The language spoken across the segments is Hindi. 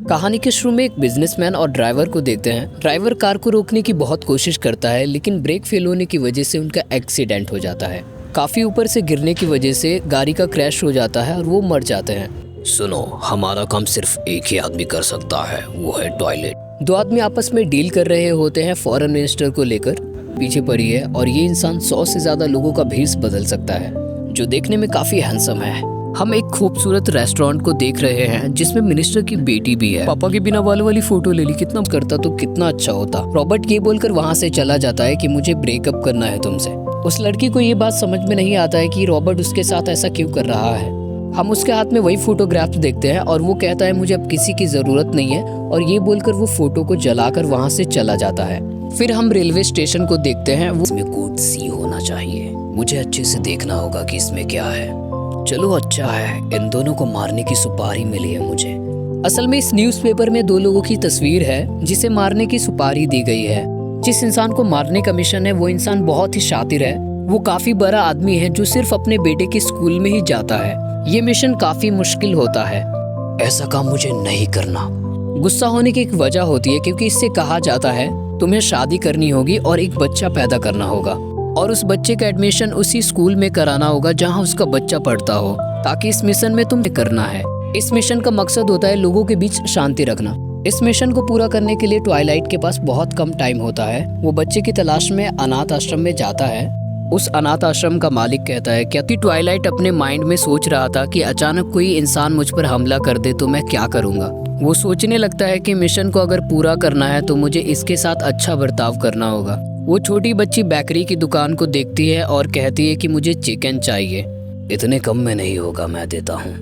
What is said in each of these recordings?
कहानी के शुरू में एक बिजनेसमैन और ड्राइवर को देखते हैं। ड्राइवर कार को रोकने की बहुत कोशिश करता है, लेकिन ब्रेक फेल होने की वजह से उनका एक्सीडेंट हो जाता है। काफी ऊपर से गिरने की वजह से गाड़ी का क्रैश हो जाता है और वो मर जाते हैं। सुनो, हमारा काम सिर्फ एक ही आदमी कर सकता है, वो है टॉयलेट। दो आदमी आपस में डील कर रहे होते हैं फॉरेन मिनिस्टर को लेकर। पीछे पड़ी है और ये इंसान 100 से ज्यादा लोगों का भेष बदल सकता है, जो देखने में काफी हैंडसम है। हम एक खूबसूरत रेस्टोरेंट को देख रहे हैं जिसमें मिनिस्टर की बेटी भी है। पापा के बिना वाली फोटो ले ली, कितना करता तो कितना अच्छा होता। रॉबर्ट ये बोलकर वहाँ से चला जाता है कि मुझे ब्रेकअप करना है तुमसे। उस लड़की को ये बात समझ में नहीं आता है कि रॉबर्ट उसके साथ ऐसा क्यों कर रहा है। हम उसके हाथ में वही फोटोग्राफ्स देखते हैं और वो कहता है मुझे अब किसी की जरूरत नहीं है, और ये बोलकर वो फोटो को जलाकर वहाँ से चला जाता है। फिर हम रेलवे स्टेशन को देखते हैं। वो इसमें कोड सी होना चाहिए, मुझे अच्छे से देखना होगा कि इसमें क्या है। चलो अच्छा है, इन दोनों को मारने की सुपारी मिली है मुझे। असल में इस न्यूज़पेपर में दो लोगों की तस्वीर है जिसे मारने की सुपारी दी गई है। जिस इंसान को मारने का मिशन है वो इंसान बहुत ही शातिर है। वो काफी बड़ा आदमी है जो सिर्फ अपने बेटे के स्कूल में ही जाता है। ये मिशन काफी मुश्किल होता है। ऐसा काम मुझे नहीं करना। गुस्सा होने की एक वजह होती है क्योंकि इससे कहा जाता है तुम्हें शादी करनी होगी और एक बच्चा पैदा करना होगा, और उस बच्चे का एडमिशन उसी स्कूल में कराना होगा जहां उसका बच्चा पढ़ता हो, ताकि इस मिशन में तुम्हें करना है। इस मिशन का मकसद होता है लोगों के बीच शांति रखना। इस मिशन को पूरा करने के लिए ट्वाइलाइट के पास बहुत कम टाइम होता है। वो बच्चे की तलाश में अनाथ आश्रम में जाता है। उस अनाथ आश्रम का मालिक कहता है क्या कि ट्वाइलाइट अपने माइंड में सोच रहा था कि अचानक कोई इंसान मुझ पर हमला कर दे तो मैं क्या करूँगा। वो सोचने लगता है कि मिशन को अगर पूरा करना है तो मुझे इसके साथ अच्छा बर्ताव करना होगा। वो छोटी बच्ची बेकरी की दुकान को देखती है और कहती है कि मुझे चिकन चाहिए। इतने कम में नहीं होगा, मैं देता हूँ।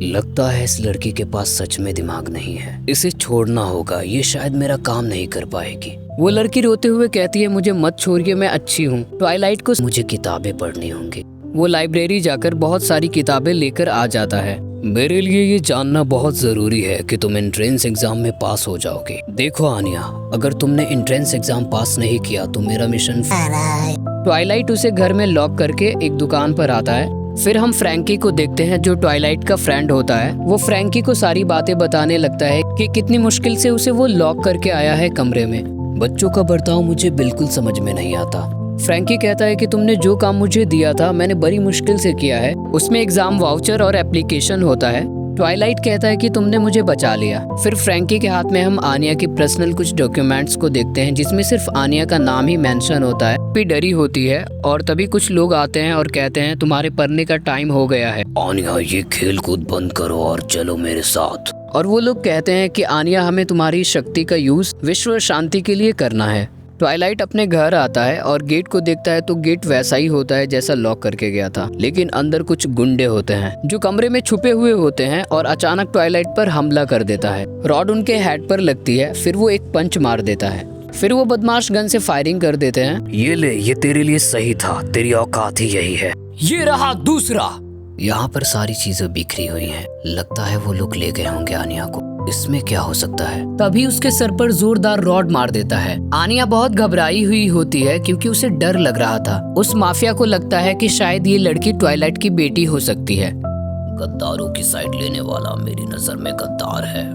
लगता है इस लड़की के पास सच में दिमाग नहीं है, इसे छोड़ना होगा, ये शायद मेरा काम नहीं कर पाएगी। वो लड़की रोते हुए कहती है मुझे मत छोड़िए, मैं अच्छी हूँ। ट्वाइलाइट को मुझे किताबें पढ़नी होंगी। वो लाइब्रेरी जाकर बहुत सारी किताबें लेकर आ जाता है। मेरे लिए ये जानना बहुत जरूरी है कि तुम एंट्रेंस एग्जाम में पास हो जाओगे। देखो आनिया, अगर तुमने एंट्रेंस एग्जाम पास नहीं किया तो मेरा मिशन। ट्वाइलाइट उसे घर में लॉक करके एक दुकान पर आता है। फिर हम फ्रैंकी को देखते हैं जो ट्वाइलाइट का फ्रेंड होता है। वो फ्रैंकी को सारी बातें बताने लगता है कि कितनी मुश्किल से उसे वो लॉक करके आया है कमरे में। बच्चों का बर्ताव मुझे बिल्कुल समझ में नहीं आता। फ्रैंकी कहता है कि तुमने जो काम मुझे दिया था मैंने बड़ी मुश्किल से किया है। उसमें एग्जाम वाउचर और एप्लीकेशन होता है। ट्वाइलाइट कहता है कि तुमने मुझे बचा लिया। फिर फ्रैंकी के हाथ में हम आनिया के पर्सनल कुछ डॉक्यूमेंट्स को देखते हैं जिसमें सिर्फ आनिया का नाम ही मेंशन होता है। भी डरी होती है और तभी कुछ लोग आते हैं और कहते हैं तुम्हारे पढ़ने का टाइम हो गया है। आनिया, ये खेल कूद बंद करो और चलो मेरे साथ। और वो लोग कहते हैं कि आनिया, हमें तुम्हारी शक्ति का यूज विश्व शांति के लिए करना है। ट्वाइलाइट अपने घर आता है और गेट को देखता है तो गेट वैसा ही होता है जैसा लॉक करके गया था, लेकिन अंदर कुछ गुंडे होते हैं जो कमरे में छुपे हुए होते हैं और अचानक ट्वाइलाइट पर हमला कर देता है। रॉड उनके हेड पर लगती है, फिर वो एक पंच मार देता है। फिर वो बदमाश गन से फायरिंग कर देते हैं। ये ले, ये तेरे लिए सही था, तेरी औकात ही यही है। ये रहा दूसरा। यहाँ पर सारी चीजें बिखरी हुई हैं। लगता है वो लोग ले गए होंगे आनिया को। इसमें क्या हो सकता है? तभी उसके सर पर जोरदार रॉड मार देता है। आनिया बहुत घबराई हुई होती है क्योंकि उसे डर लग रहा था। उस माफिया को लगता है कि शायद ये लड़की ट्वाइलाइट की बेटी हो सकती है। गद्दारों की साइड लेने वाला मेरी नजर में गद्दार है।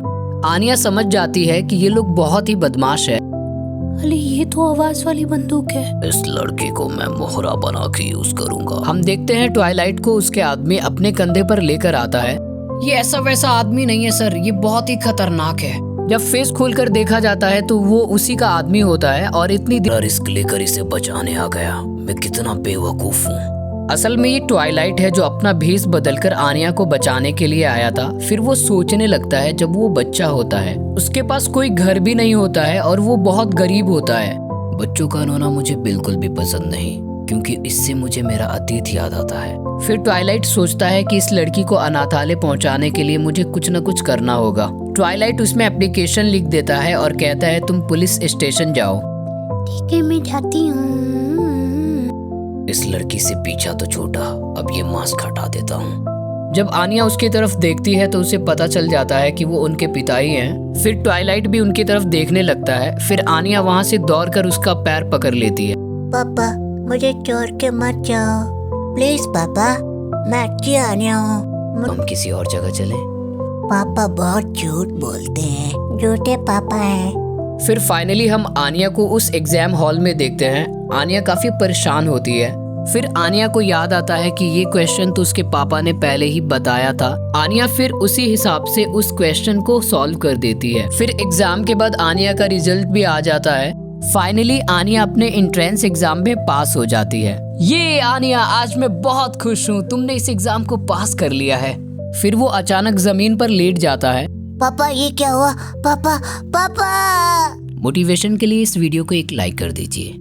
आनिया समझ जाती है कि ये लोग बहुत ही बदमाश है। अरे ये तो आवाज वाली बंदूक है। इस लड़की को मैं मोहरा बना के यूज करूंगा। हम देखते हैं ट्वाइलाइट को उसके आदमी अपने कंधे पर लेकर आता है। ये ऐसा वैसा आदमी नहीं है सर, ये बहुत ही खतरनाक है। जब फेस खोलकर देखा जाता है तो वो उसी का आदमी होता है और इतनी रिस्क लेकर इसे बचाने आ गया। मैं कितना बेवकूफ हूँ। असल में ये ट्वाइलाइट है जो अपना भेष बदलकर आनिया को बचाने के लिए आया था। फिर वो सोचने लगता है जब वो बच्चा होता है उसके पास कोई घर भी नहीं होता है और वो बहुत गरीब होता है। बच्चों का रोना मुझे बिल्कुल भी पसंद नहीं, क्योंकि इससे मुझे मेरा अतीत याद आता है। फिर ट्वाइलाइट सोचता है कि इस लड़की को अनाथालय पहुंचाने के लिए मुझे कुछ न कुछ करना होगा। ट्वाइलाइट उसमें एप्लीकेशन लिख देता है और कहता है तुम पुलिस स्टेशन जाओ। ठीक है, मैं जाती हूँ। इस लड़की से पीछा तो छोटा, अब ये मास्क हटा देता हूँ। जब आनिया उसकी तरफ देखती है तो उसे पता चल जाता है कि वो उनके पिता ही हैं। फिर ट्वाइलाइट भी उनकी तरफ देखने लगता है। फिर आनिया वहाँ से दौड़कर उसका पैर पकड़ लेती है। पापा, मुझे छोड़ के मत जाओ प्लीज पापा, मैं अच्छी आनिया हूँ। हम किसी और जगह चले। पापा बहुत झूठ बोलते हैं, झूठे पापा हैं। फिर फाइनली हम आनिया को उस एग्जाम हॉल में देखते हैं। आनिया काफी परेशान होती है। फिर आनिया को याद आता है कि ये क्वेश्चन तो उसके पापा ने पहले ही बताया था। आनिया फिर उसी हिसाब से उस क्वेश्चन को सॉल्व कर देती है। फिर एग्जाम के बाद आनिया का रिजल्ट भी आ जाता है। फाइनली आनिया अपने एंट्रेंस एग्जाम में पास हो जाती है। ये आनिया, आज मैं बहुत खुश हूँ, तुमने इस एग्जाम को पास कर लिया है। फिर वो अचानक जमीन पर लेट जाता है। पापा ये क्या हुआ? पापा पापा। मोटिवेशन के लिए इस वीडियो को एक लाइक कर दीजिए।